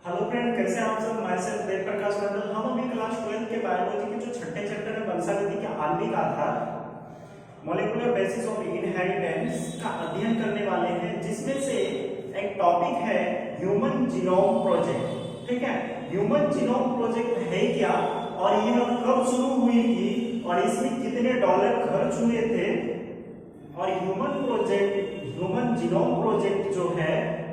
Hello friend, कैसे हैं आप सब। माय सेल्फ वेद प्रकाश मंडल। हम अभी क्लास 12 के बायोलॉजी के जो छठे चैप्टर है वंशावृद्धि के आणविक आधार मॉलिक्यूलर बेसिस ऑफ इनहेरिटेंस का अध्ययन करने वाले हैं, जिसमें से एक टॉपिक है ह्यूमन जीनोम प्रोजेक्ट। ठीक है, ह्यूमन जीनोम प्रोजेक्ट है क्या और यह कब शुरू हुई थी और इसमें कितने डॉलर खर्च हुए थे और ह्यूमन जीनोम प्रोजेक्ट जो है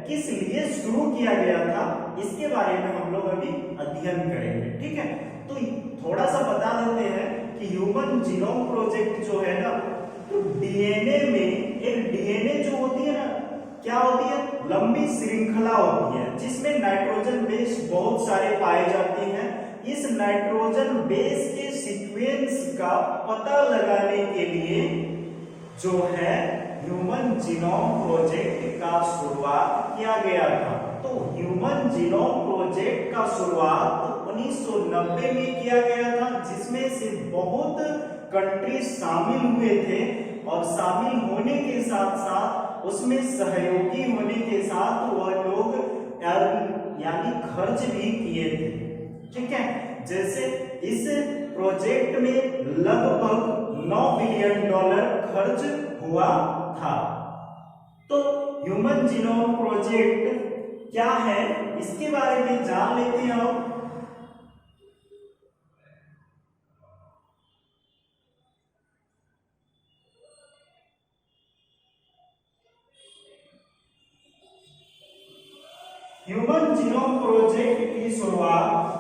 किस लिए शुरू किया गया था, इसके बारे में हम लोग अभी अध्ययन करेंगे। ठीक है, तो थोड़ा सा बता देते हैं कि ह्यूमन जीनोम प्रोजेक्ट जो है ना, तो डीएनए में एक डीएनए जो होती है ना, क्या होती है, लंबी श्रृंखला होती है जिसमें नाइट्रोजन बेस बहुत सारे पाए जाते हैं। इस नाइट्रोजन बेस के सीक्वेंस का पता लगाने के लिए जो है ह्यूमन जीनोम प्रोजेक्ट का शुरुआत किया गया था। तो ह्यूमन जीनोम प्रोजेक्ट का शुरुआत 1990 में किया गया था, जिसमें से बहुत कंट्री शामिल हुए थे और शामिल होने के साथ साथ उसमें सहयोगी होने के साथ वह लोग यानी खर्च भी किए थे। ठीक है, जैसे इस प्रोजेक्ट में लगभग $9 बिलियन खर्च हुआ था। तो ह्यूमन जीनोम प्रोजेक्ट क्या है, इसके बारे में जान लेते हैं हम। ह्यूमन जीनोम प्रोजेक्ट की शुरुआत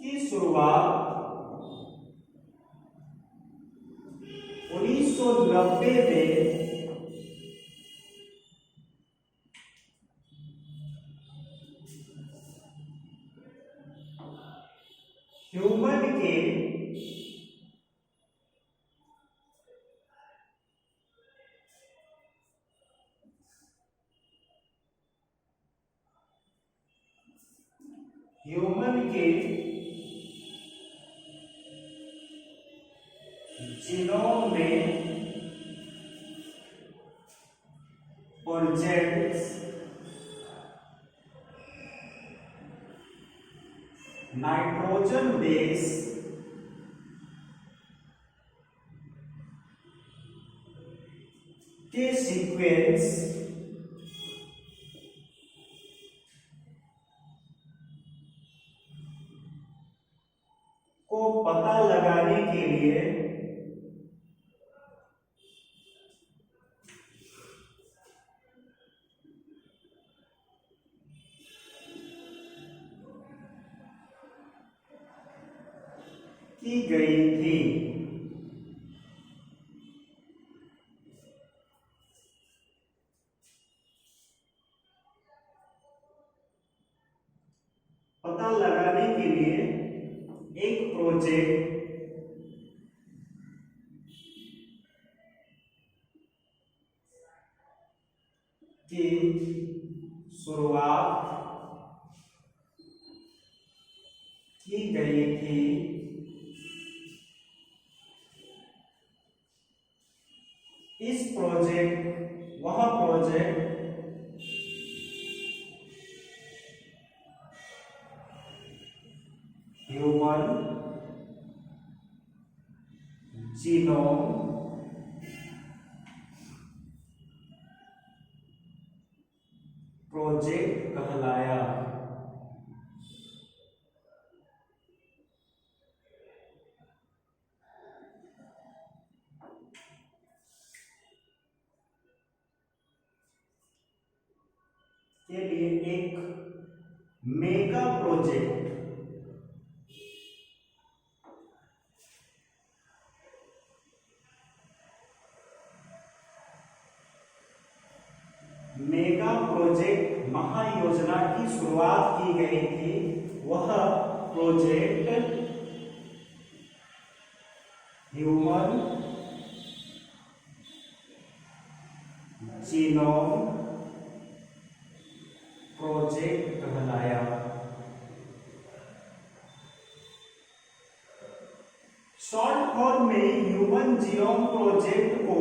की शुरुआत 1990 में ह्यूमन के जीनोम में प्रोजेक्ट्स नाइट्रोजन बेस के सीक्वेंस को पता लगाने के लिए की गई थी। पता लगाने के लिए एक प्रोजेक्ट की शुरुआत की गई थी। इस प्रोजेक्ट वह प्रोजेक्ट ह्यूमन जीनोम प्रोजेक्ट कहलाया। के लिए एक मेगा प्रोजेक्ट महायोजना की शुरुआत की गई थी। वह प्रोजेक्ट ह्यूमन जीनोम प्रोजेक्ट कहलाया। शॉर्ट फॉर्म में ह्यूमन जीनोम प्रोजेक्ट को,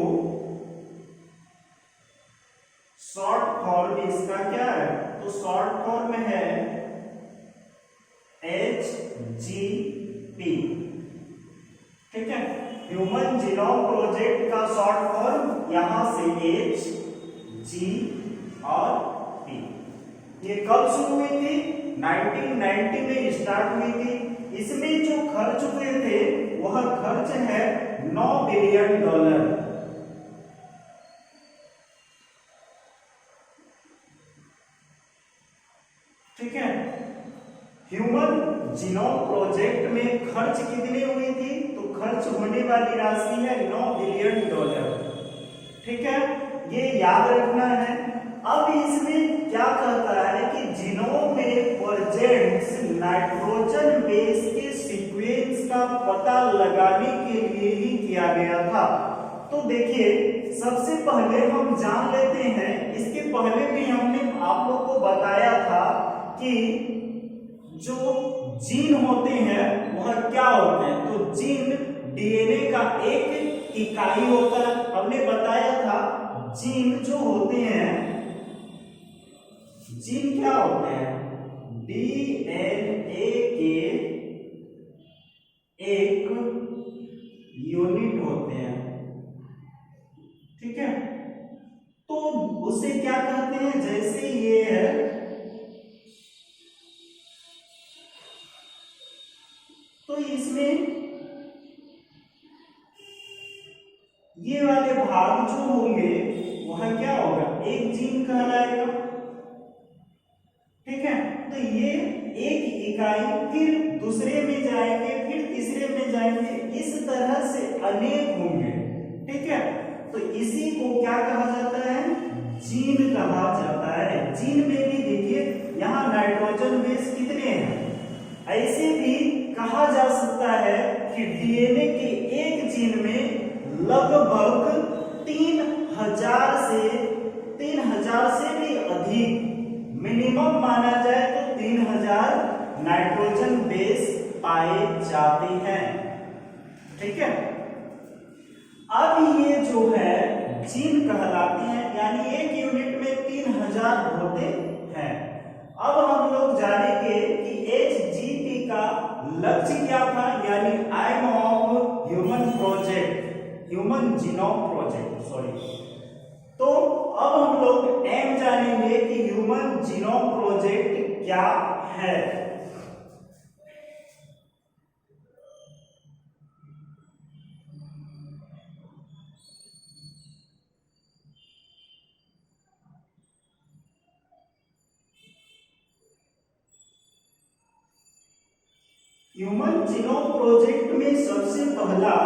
शॉर्ट फॉर्म इसका क्या है, तो शॉर्ट फॉर्म है HGP। ठीक है, ह्यूमन जीनोम प्रोजेक्ट का शॉर्ट फॉर्म यहां से H, G और P। ये कब शुरू हुई थी? 1990 में स्टार्ट हुई थी। इसमें जो खर्च हुए थे वह खर्च है $9 बिलियन। ठीक है, ह्यूमन जीनोम प्रोजेक्ट में खर्च कितनी हुई थी? तो खर्च होने वाली राशि है $9 बिलियन। ठीक है, ये याद रखना है। अब इसमें क्या कहता है कि जीनोम में प्रेजेंट्स नाइट्रोजन बेस के सीक्वेंस का पता लगाने के लिए ही किया गया था। तो देखिए, सबसे पहले हम जान लेते हैं, इसके पहले भी हमने आप लोग को बताया था कि जो जीन होते हैं वह क्या होते हैं। तो जीन डीएनए का एक इकाई होता है। हमने बताया था जीन जो होते हैं, जीन क्या होते हैं? डीएनए के एक यूनिट होते हैं। ठीक है, तो उसे क्या कहते हैं? जैसे ये है, तो इसमें ये वाले भाग जो होंगे वह क्या होगा? एक जीन कहलाएगा। ठीक है, तो ये एक इकाई, फिर दूसरे में जाएंगे, फिर तीसरे में जाएंगे, इस तरह से अनेक होंगे। ठीक है, तो इसी को क्या कहा जाता है? जीन कहा जाता है। जीन में भी देखिए यहाँ नाइट्रोजन बेस कितने हैं। ऐसे भी कहा जा सकता है कि डीएनए के एक जीन में लगभग 3000 से भी अधिक, मिनिमम माना जाए तो 3000 नाइट्रोजन बेस पाए जाते हैं। ठीक है, अब ये जो है जीन कहलाते हैं, यानी एक यूनिट में 3000 होते हैं। अब हम लोग जानेंगे कि HGP का लक्ष्य क्या था, यानी aim of human project, human genome project, sorry. तो अब हम लोग एम जानेंगे कि ह्यूमन जीनोम प्रोजेक्ट क्या है। ह्यूमन जीनोम प्रोजेक्ट में सबसे पहला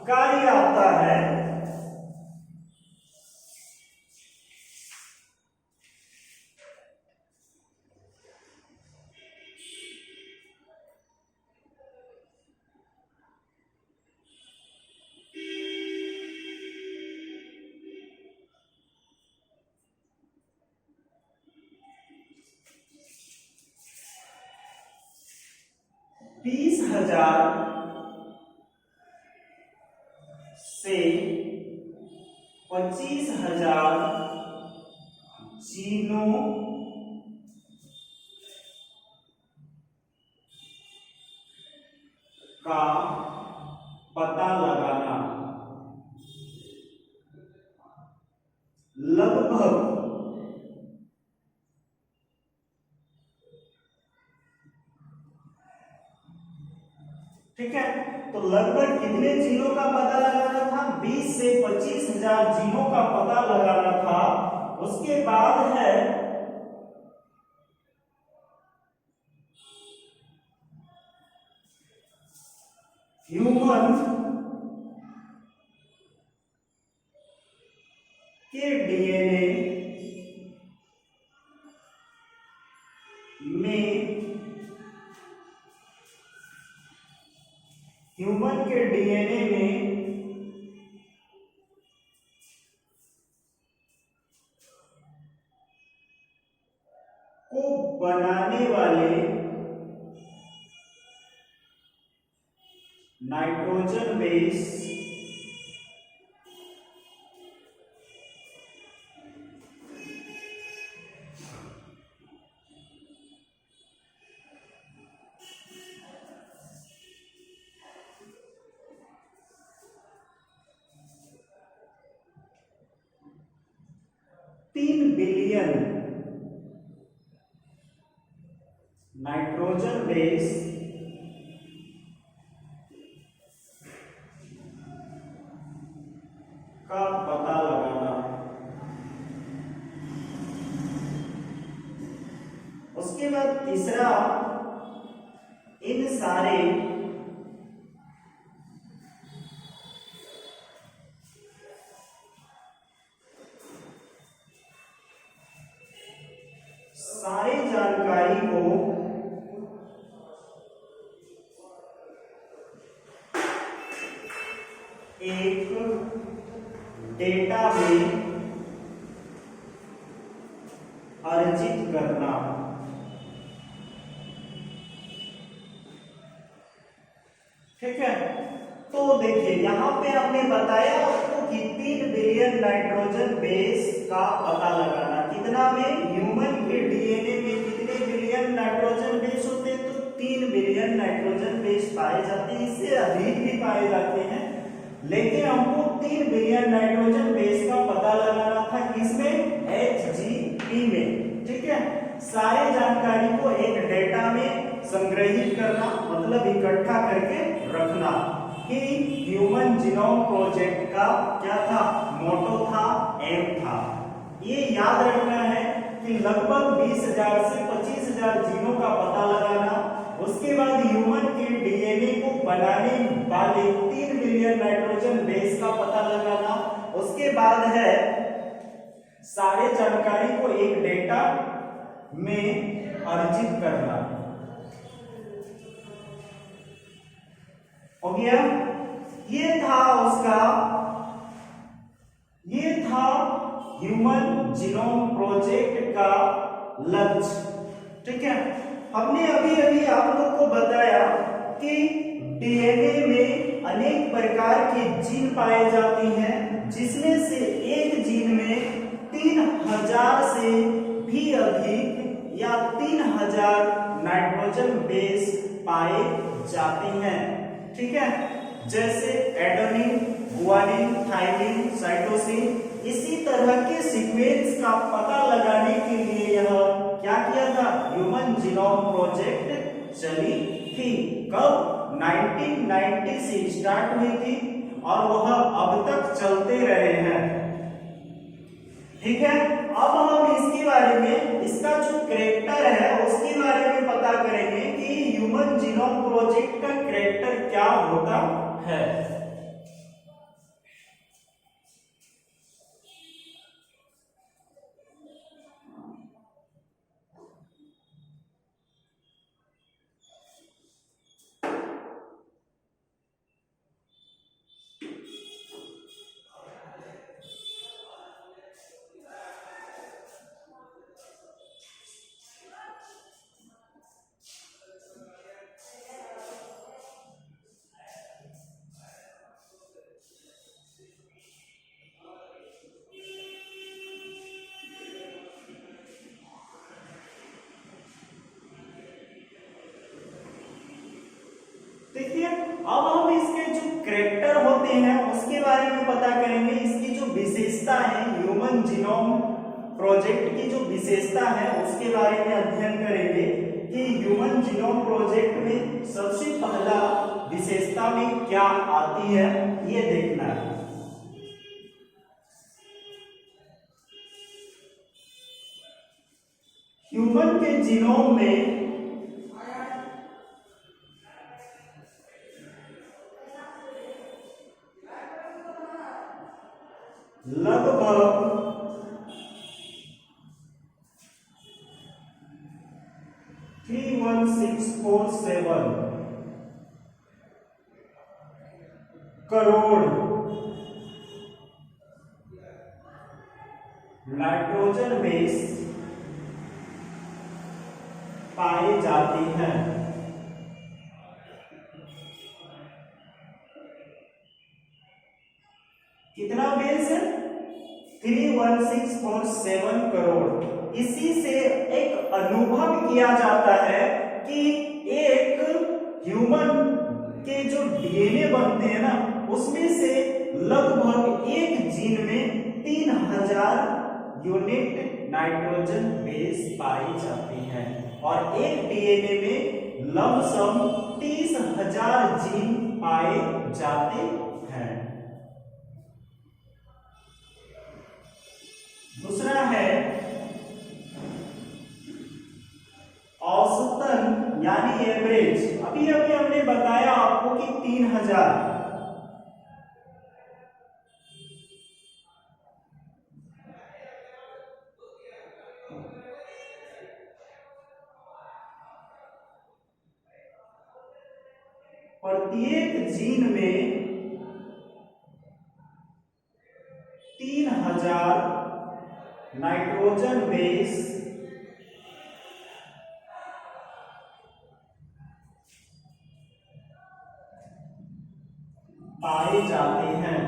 कार्य आता है बीस हजार से 25,000 जीनों का पता लगाना। लगभग ठीक है, तो लगभग कितने जीनों का पता लगाना था? 20 से 25,000 जीनों का पता लगाना था। उसके बाद है ह्यूमन के डीएनए में, ह्यूमन के डीएनए में को बनाने वाले nitrogen base billion nitrogen base का पता लगाना। उसके बाद तीसरा, इन सारे जानकारी को एक डेटा में अर्जित करना। ठीक है, तो देखिए यहां पे हमने बताया आपको कि 3 बिलियन नाइट्रोजन बेस का पता लगाना। कितना में? ह्यूमन के डीएनए में कितने बिलियन नाइट्रोजन बेस होते हैं? तो 3 बिलियन नाइट्रोजन बेस पाए जाते हैं। इससे अधिक भी पाए जाते हैं, लेकिन हमको 3 बिलियन नाइट्रोजन बेस का पता लगाना था। किसमें? HGP में। ठीक है, सारे जानकारी को एक डेटा में संग्रहित करना, मतलब इकट्ठा करके रखना। कि ह्यूमन जीनोम प्रोजेक्ट का क्या था? मोटो था, एम था। ये याद रखना है कि लगभग 20,000 से 25,000 जीनों का पता लगाना। उसके बाद ह्यूमन के डीएनए को बनाने वाले 3 बिलियन नाइट्रोजन बेस का पता लगाना। उसके बाद है सारे जानकारी को एक डेटा में अर्जित करना। हो गया? ये था उसका, ये था ह्यूमन जीनोम प्रोजेक्ट का लक्ष्य। ठीक है, हमने अभी अभी आप लोग को बताया कि डीएनए में अनेक प्रकार के जीन पाए जाते हैं, जिसमें से एक जीन में 3000 से भी अधिक या 3000 नाइट्रोजन बेस पाए जाते हैं। ठीक है, जैसे एडेनिन, गुआनिन, थाइमिन, साइटोसिन। इसी तरह के सीक्वेंस का पता लगाने के लिए यह क्या किया था? ह्यूमन जीनोम प्रोजेक्ट चली थी। कब? 1990 से स्टार्ट हुई थी और वह अब तक चलते रहे हैं। ठीक है, अब हम इसके बारे में, इसका जो कैरेक्टर है उसके बारे में पता करेंगे कि ह्यूमन जीनोम प्रोजेक्ट का कैरेक्टर क्या होता है। देखिए, अब हम इसके जो कैरेक्टर होते हैं उसके बारे में पता करेंगे। इसकी जो विशेषता है, ह्यूमन जीनोम प्रोजेक्ट की जो विशेषता है उसके बारे में अध्ययन करेंगे कि ह्यूमन जीनोम प्रोजेक्ट में सबसे पहला विशेषता में क्या आती है, ये देखना है। ह्यूमन के जीनोम में लगभग 31647 करोड़ नाइट्रोजन बेस पाए जाते हैं। कितना बेस है? 31647 करोड़। इसी से एक अनुभव किया जाता है कि एक ह्यूमन के जो डीएनए बनते हैं ना, उसमें से लगभग एक जीन में 3000 यूनिट नाइट्रोजन बेस पाई जाती हैं और एक डीएनए में लमसम 30,000 जीन पाए जाते हैं। दूसरा है औसतन यानी एवरेज। अभी अभी हमने बताया आपको कि 3000। प्रत्येक जीन में 3000 नाइट्रोजन बेस पाए जाते हैं।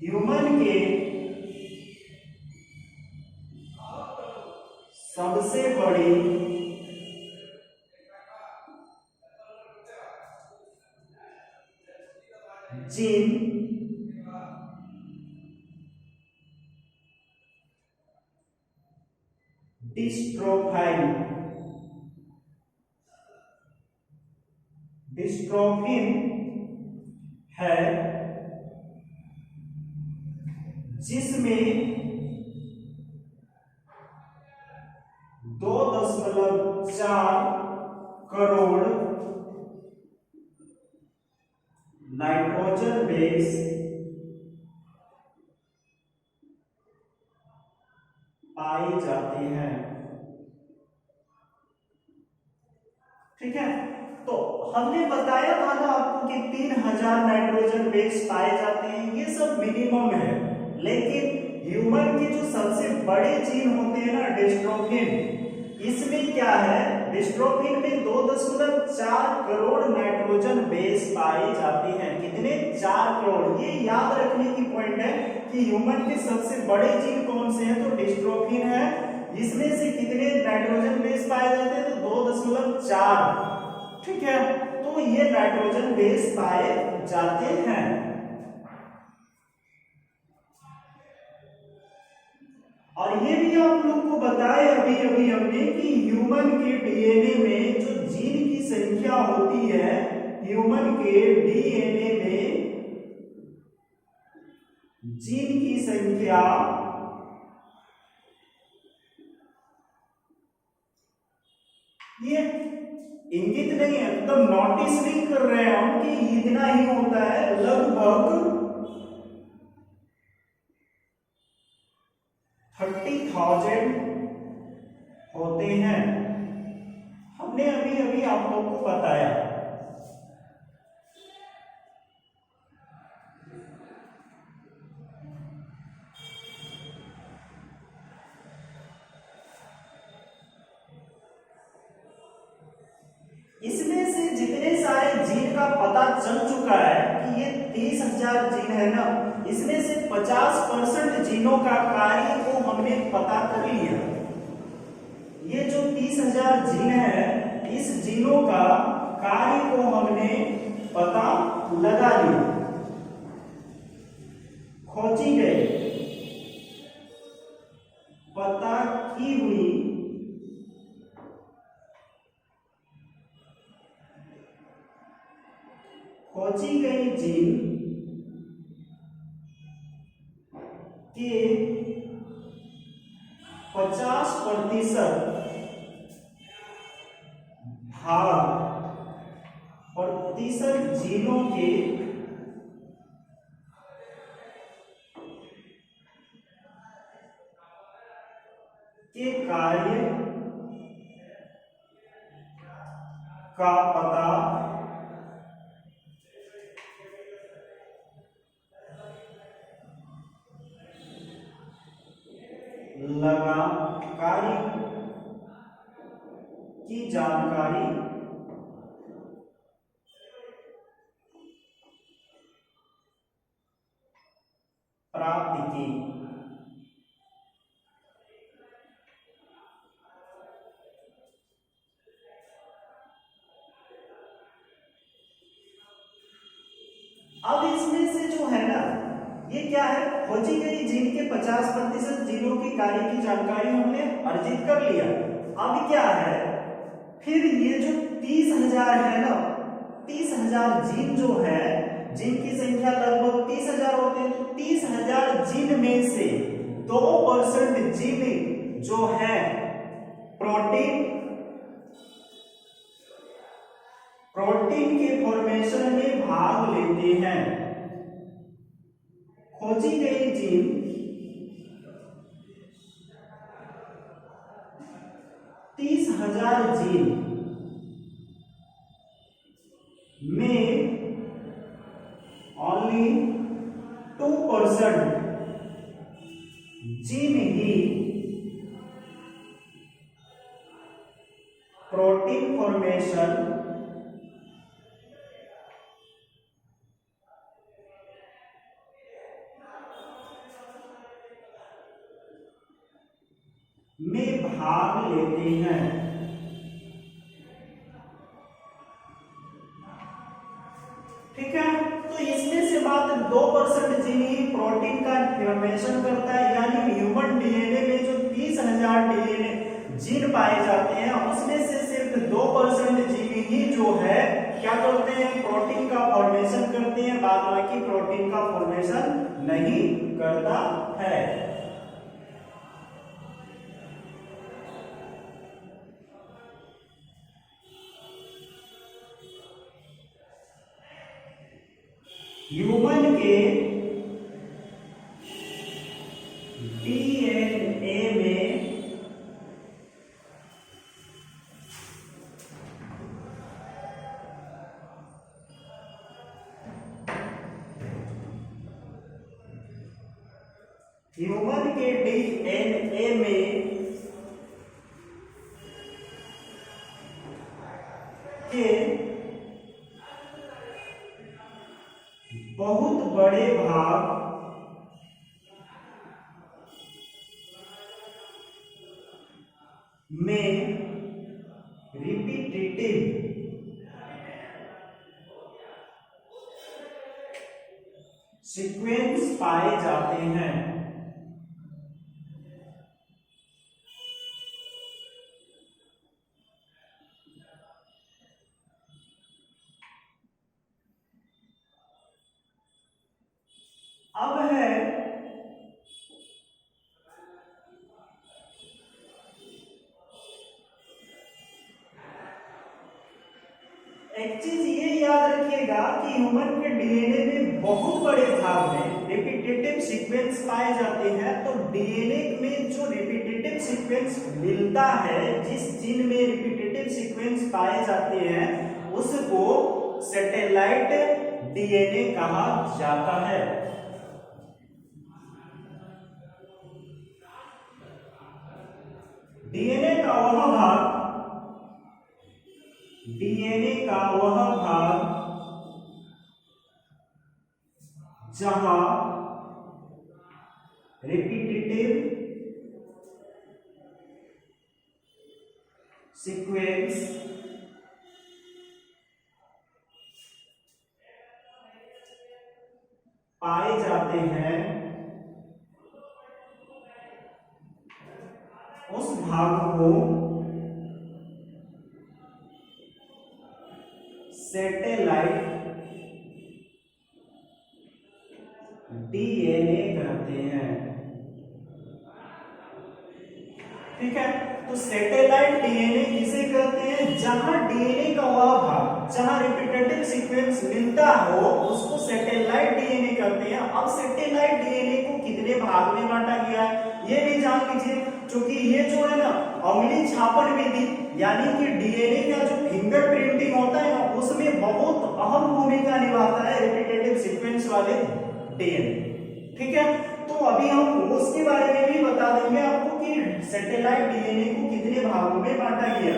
ह्यूमन के सबसे बड़ी जीन डिस्ट्रोफिन है, जिसमें 2.4 करोड़ नाइट्रोजन बेस पाए जाते हैं। ठीक है, तो हमने बताया था ना आपको कि 3000 नाइट्रोजन बेस पाए जाते हैं, ये सब मिनिमम है। लेकिन ह्यूमन के जो सबसे बड़े जीन होते हैं ना डिस्ट्रोफिन, इसमें क्या है, डिस्ट्रोफिन में 2.4 करोड़ नाइट्रोजन बेस पाए जाते हैं। कितने? 4 करोड़। ये याद रखने की पॉइंट है कि ह्यूमन के सबसे बड़े जीन कौन से हैं, तो डिस्ट्रोफिन है। इसमें से कितने नाइट्रोजन बेस पाए जाते हैं, तो 2.4। ठीक है, तो ये नाइट्रोजन बेस पाए जाते हैं। और ये भी आप लोग को बताया अभी अभी हमने कि ह्यूमन के डीएनए में जो जीन की संख्या होती है, ह्यूमन के डीएनए में जीन की संख्या ये इंगित नहीं है, एकदम नोटिस नहीं कर रहे हैं हम कि इतना ही होता है। लगभग 30,000 होते हैं। हमने अभी अभी आप लोग को बताया। इसमें से जितने सारे जीन का पता चल चुका है कि ये 30,000 जीन है ना, इसमें से 50% जीनों का कार्य को हमने पता कर लिया। ये जो 30,000 जीन है, इस जीनों का कार्य को हमने पता लगा लिया, खोजी गई, पता की हुई खोजी गई जीन के 50% भाग प्रतिशत जीनों के कार्य का पता लगाकारी की जानकारी प्राप्त की। अब इसमें से जो है ना, ये क्या है, खोजी गई जीन के 50% जीनों की कार्य की जानकारी हमने अर्जित कर लिया। अब क्या है, फिर ये जो 30,000 है ना, 30,000 जीन जो है, जीन की संख्या लगभग 30,000 होते हैं, तो 30,000 जीन में से 2% जीन जो है प्रोटीन के फॉर्मेशन में भाग लेते हैं। खोजी गई जीन 30,000 जीन में ओनली 2% जीन ही प्रोटीन फॉर्मेशन में भाग लेते हैं। ठीक है, तो इसमें से बात 2% जीन ही प्रोटीन का फॉर्मेशन करता है, यानी ह्यूमन डीएनए में जो 30,000 डीएनए जीन पाए जाते हैं, उसमें से सिर्फ 2% जीन ही जो है क्या करते हैं, प्रोटीन का फॉर्मेशन करते हैं, बाद बाकी प्रोटीन का फॉर्मेशन नहीं करता है। ह्यूमन के डीएनए में के बहुत बड़े भाग में रिपीटेटिव सीक्वेंस पाए जाते हैं। अब है एक चीज ये याद रखिएगा कि ह्यूमन के डीएनए में बहुत बड़े भाग में रिपीटेटिव सीक्वेंस पाए जाते हैं। तो डीएनए में जो रिपीटेटिव सीक्वेंस मिलता है, जिस जीन में रिपीटेटिव सीक्वेंस पाए जाते हैं, उसको सैटेलाइट डीएनए कहा जाता है। डीएनए का वह भाग जहां रिपीटेटिव सीक्वेंस पाए जाते हैं, उस भाग को सैटेलाइट डीएनए कहते हैं। ठीक है, तो सैटेलाइट डीएनए किसे कहते हैं, जहां डीएनए का वह भाग जहां रिपीटेटिव सीक्वेंस मिलता हो, उसको सैटेलाइट डीएनए कहते हैं। अब सैटेलाइट डीएनए को कितने भाग में बांटा गया है ये भी जान लीजिए, क्योंकि ये जो है ना अम्लीय छापन विधि, यानी कि डीएनए का जो फिंगर प्रिंटिंग होता है ना, उसमें बहुत अहम भूमिका निभाता है रिपीटेटिव सीक्वेंस वाले डीएनए। ठीक है, तो अभी अभी हम उसके बारे में भी बता देंगे आपको कि सैटेलाइट डीएनए को कितने भागों में बांटा गया।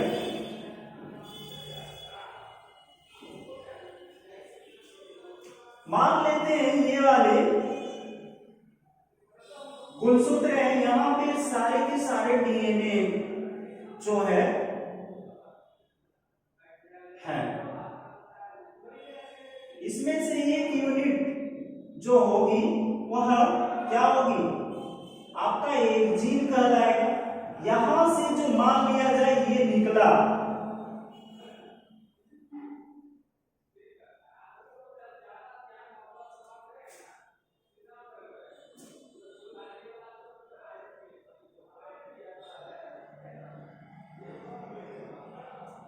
मान लेते हैं ये वाले गुणसूत्र है, यहां पे सारे के सारे डीएनए जो है इसमें से एक यूनिट जो होगी वह क्या होगी, आपका एक जीन कहलाएगा। यहां से जो मान लिया जाए ये निकला,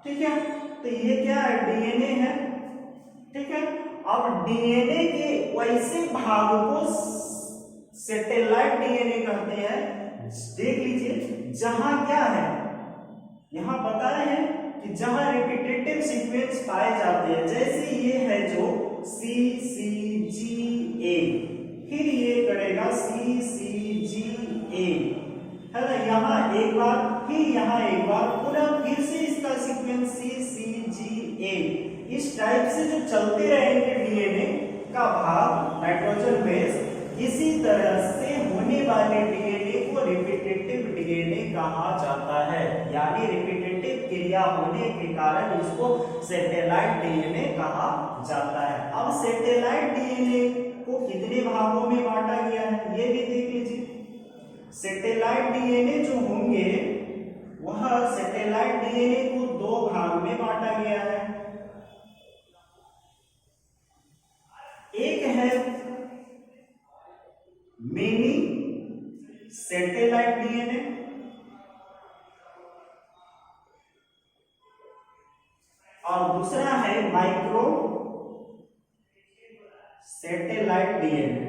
ठीक है, तो ये क्या है, डीएनए है, ठीक है। अब डीएनए के वैसे भाग को सैटेलाइट डीएनए कहते हैं। देख लीजिए जहां क्या है, यहां बता रहे हैं कि जहां रिपीटेटिव सीक्वेंस पाए जाते हैं, जैसे ये है जो सी सी जी ए, फिर ये करेगा सी सी जी ए, है ना, यहाँ एक बार, फिर यहाँ एक बार, पुनः फिर से इसका सीक्वेंस सी सी जी ए, इस टाइप से जो चलते रहेंगे डीएनए का भाग नाइट्रोजन बेस, इसी तरह से होने वाले डीएनए को रिपीटेटिव डीएनए कहा जाता है। यानी रिपीटेटिव क्रिया होने के कारण इसको सैटेलाइट डीएनए कहा जाता है। अब सैटेलाइट डीएनए को कितने भागों में बांटा गया है ये भी देख लीजिए। सैटेलाइट डीएनए जो होंगे वह सैटेलाइट डीएनए को दो भाग में बांटा गया है। एक है मिनी सैटेलाइट डीएनए और दूसरा है माइक्रो सैटेलाइट डीएनए,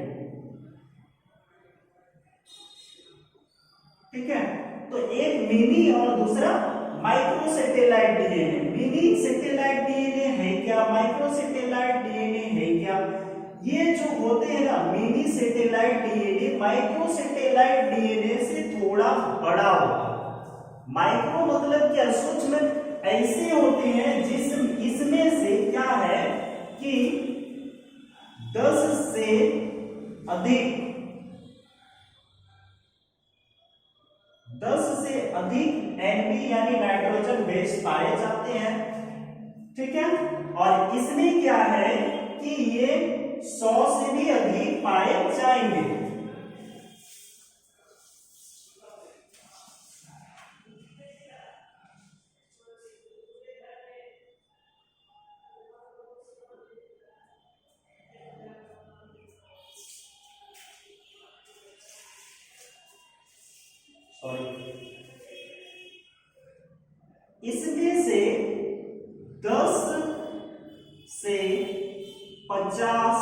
ठीक है। तो एक मिनी और दूसरा micro satellite DNA. Mini satellite DNA है क्या, माइक्रो सैटेलाइट डीएनए है क्या, ये जो होते हैं ना mini satellite DNA micro satellite DNA से थोड़ा बड़ा होता है। माइक्रो मतलब क्या, सूक्ष्म ऐसे होते हैं जिस इसमें से क्या है कि 10 से अधिक एनपी यानी नाइट्रोजन बेस पाए जाते हैं, ठीक है। और इसमें क्या है कि ये 100 से भी अधिक पाए जाएंगे। इसमें से 10 से 50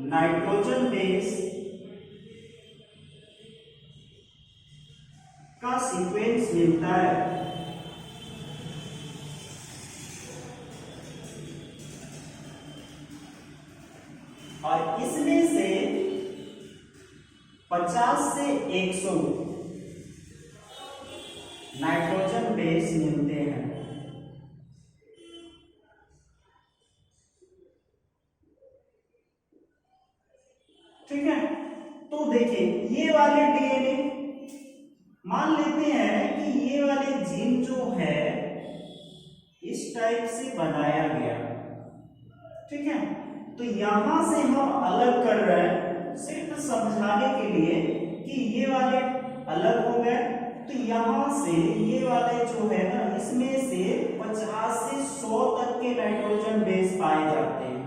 नाइट्रोजन बेस का सीक्वेंस मिलता है। और इसमें से 50 से 100 नाइट्रोजन बेस मिलते हैं, ठीक है। तो देखिए ये वाले डीएनए, मान लेते हैं कि ये वाले जीन जो है इस टाइप से बनाया गया, ठीक है। तो यहां से हम अलग कर रहे हैं सिर्फ समझाने के लिए कि ये वाले अलग हो गए। तो यहां से ये वाले जो है ना इसमें से 50 से 100 तक के नाइट्रोजन बेस पाए जाते हैं।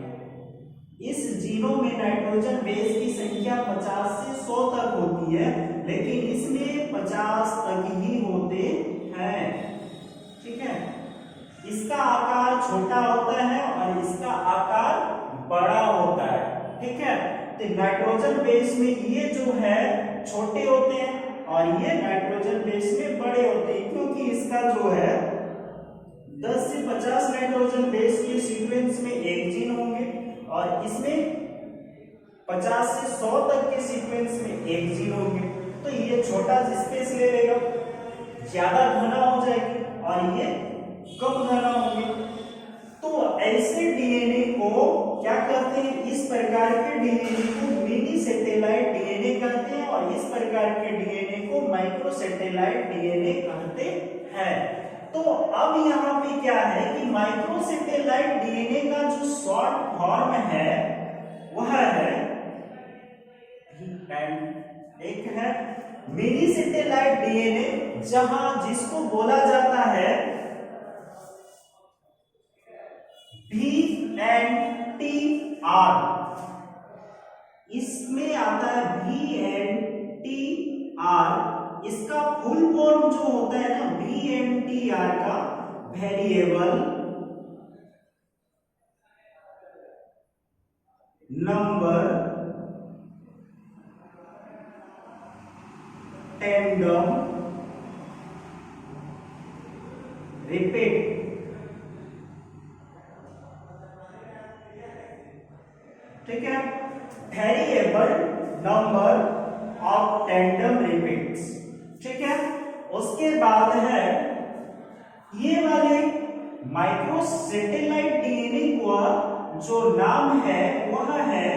इस जीनों में नाइट्रोजन बेस की संख्या 50 से 100 तक होती है, लेकिन इसमें 50 तक ही होते हैं, ठीक है। इसका आकार छोटा होता है और इसका आकार बड़ा होता है, ठीक है। तो नाइट्रोजन बेस में ये जो है छोटे होते हैं और ये नाइट्रोजन बेस में बड़े होते हैं, क्योंकि इसका जो है 10 से 50 नाइट्रोजन बेस के सीक्वेंस में एक जीन होंगे और इसमें 50 से 100 तक के सीक्वेंस में एक जीन होंगे, तो ये छोटा स्पेस ले लेगा, ज्यादा घना हो जाएगी, और ये कम घना होंगे। तो ऐसे डीएनए को क्या कहते हैं? इस प्रकार के डीएनए को मिनी सैटेलाइट डीएनए कहते हैं, और इस प्रकार के डीएनए को माइक्रो सैटेलाइट डीएनए कहते हैं। तो अब यहाँ पे क्या है कि माइक्रो सैटेलाइट डीएनए का जो शॉर्ट फॉर्म है वह है एक है मिनी सैटेलाइट डीएनए, जहां जिसको बोला जाता है VNTR। इसमें आता है VNTR, इसका फुल फॉर्म जो होता है ना VNTR का वेरिएबल नंबर टैंडम रिपीट। ठीक है, variable number of tandem repeats. ठीक है, उसके बाद है ये वाले माइक्रो सैटेलाइट डीएनए का जो नाम है वह है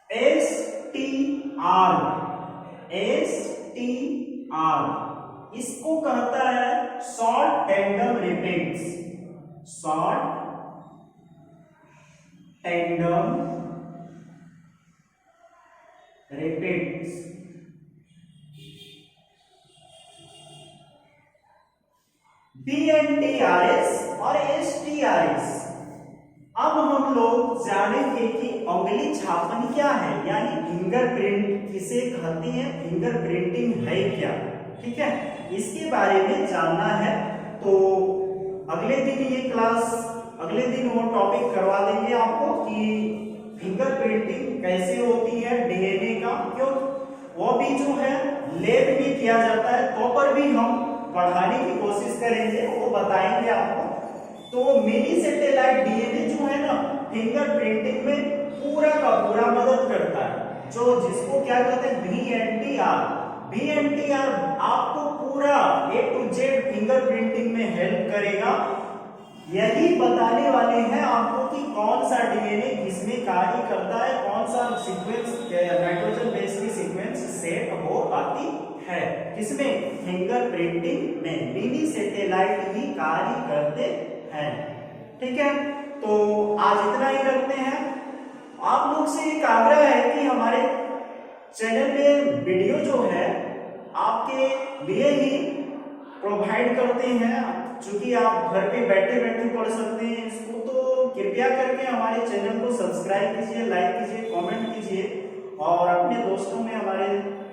STR। इसको कहता है short tandem repeats, short tandem repeats. BNTRS और STRS। अब हम लोग जानेंगे कि उंगली छापन क्या है, यानी फिंगरप्रिंट किसे कहते हैं, फिंगरप्रिंटिंग है क्या। ठीक है, इसके बारे में जानना है तो अगले दिन ये क्लास, अगले दिन वो टॉपिक करवा देंगे आपको कि फिंगरप्रिंटिंग कैसे होती है डीएनए का, क्यों वो भी जो है लैब में किया जाता है, तो पर भी हम पढ़ाने की कोशिश करेंगे, वो बताएंगे आपको। तो मिनी सैटेलाइट डीएनए जो है ना फिंगरप्रिंटिंग में पूरा का पूरा मदद करता है, जो जिसको क्या कहते हैं VNTR आपको पूरा A to Z फिंगरप्रिंटिंग में हेल्प करेगा। यही बताने वाले हैं आपको कि कौन सा डीएनए किसमें कार्य करता है, कौन सा सीक्वेंस नाइट्रोजन बेस की सीक्वेंस सेट हो पाती है, किसमें, फिंगरप्रिंटिंग में। मिनी सैटेलाइट ही कार्य करते हैं। ठीक है, तो आज इतना ही रखते हैं। आप लोग से एक आग्रह है कि हमारे चैनल में वीडियो जो है आपके लिए ही प्रोवाइड करते हैं, क्योंकि आप घर पे बैठे बैठे पढ़ सकते हैं इसको, तो कृपया करके हमारे चैनल को सब्सक्राइब कीजिए, लाइक कीजिए, कमेंट कीजिए, और अपने दोस्तों में हमारे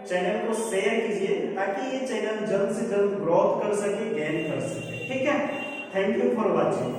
चैनल को शेयर कीजिए, ताकि ये चैनल जल्द से जल्द ग्रोथ कर सके, गेन कर सके। ठीक है, थैंक यू फॉर वॉचिंग।